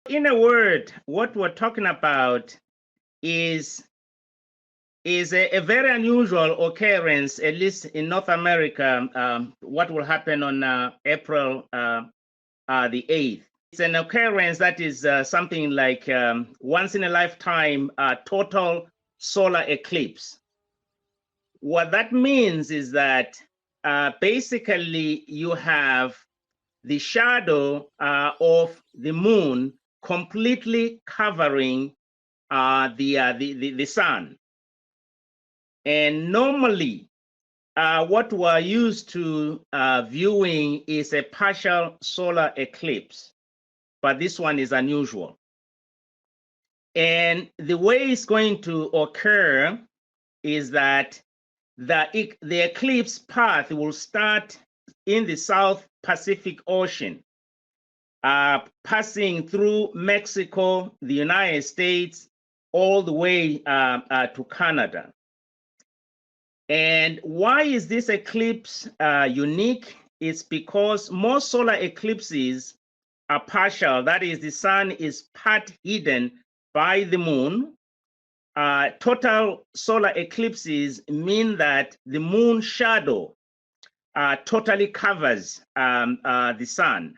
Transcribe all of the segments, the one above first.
In a word, what we're talking about is a very unusual occurrence, at least in North America. What will happen on April the 8th? It's an occurrence that is something like once in a lifetime total solar eclipse. What that means is that basically you have the shadow of the moon completely covering the sun. And normally, what we're used to viewing is a partial solar eclipse, but this one is unusual. And the way it's going to occur is that the eclipse path will start in the South Pacific Ocean, passing through Mexico, the United States, all the way to Canada. And why is this eclipse unique? It's because most solar eclipses are partial. That is, the sun is part hidden by the moon. Total solar eclipses mean that the moon shadow totally covers the sun.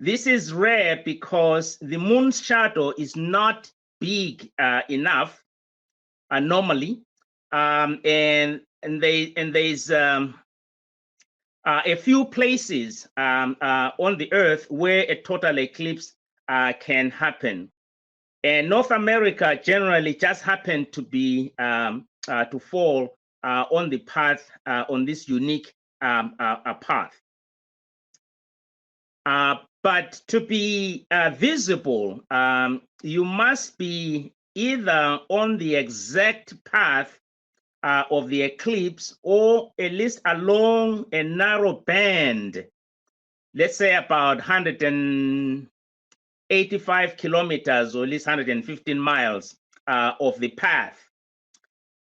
This is rare because the moon's shadow is not big enough normally. And there's a few places on the earth where a total eclipse can happen. And North America generally just happened to be to fall on the path, on this unique path. But to be visible, you must be either on the exact path of the eclipse, or at least along a narrow band, let's say about 185 kilometers or at least 115 miles of the path.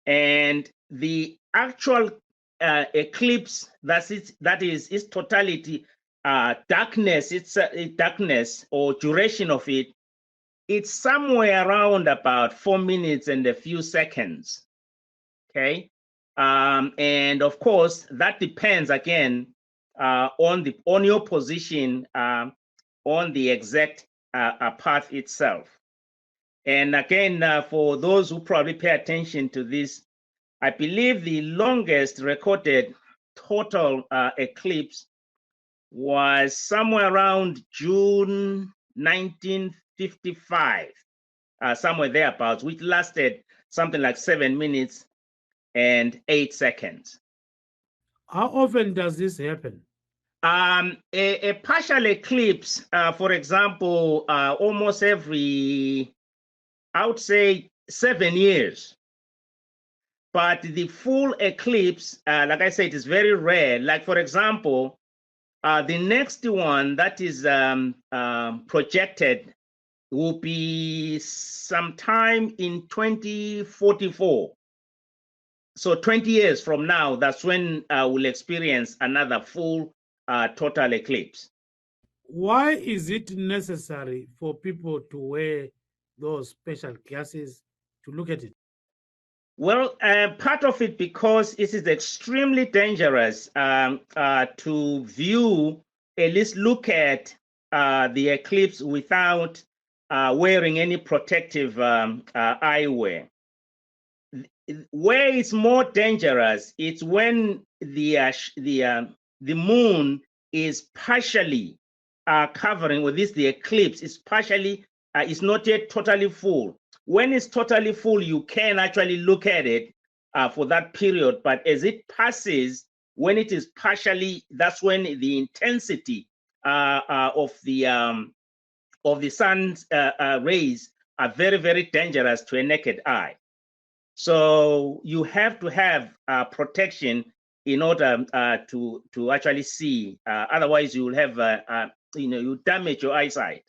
And the actual eclipse, that is its totality, darkness, darkness or duration of it, it's somewhere around about 4 minutes and a few seconds. Okay, and of course that depends again on your position on the exact path itself. And again, for those who probably pay attention to this, I believe the longest recorded total eclipse was somewhere around June 1955, somewhere thereabouts, which lasted something like 7 minutes and 8 seconds. How often does this happen? A partial eclipse, for example, almost every, I would say, 7 years. But the full eclipse, like I said, is very rare. Like, for example, the next one that is projected will be sometime in 2044. So 20 years from now, that's when we'll experience another full total eclipse. Why is it necessary for people to wear those special glasses to look at it? Well, part of it because it is extremely dangerous to view, at least look at the eclipse without wearing any protective eyewear. Where it's more dangerous, it's when the moon is partially covering, or the eclipse is partially, it's not yet totally full. When it's totally full, you can actually look at it for that period. But as it passes, when it is partially, that's when the intensity of the sun's rays are very, very dangerous to a naked eye. So you have to have protection in order to actually see. Otherwise, you will have you damage your eyesight.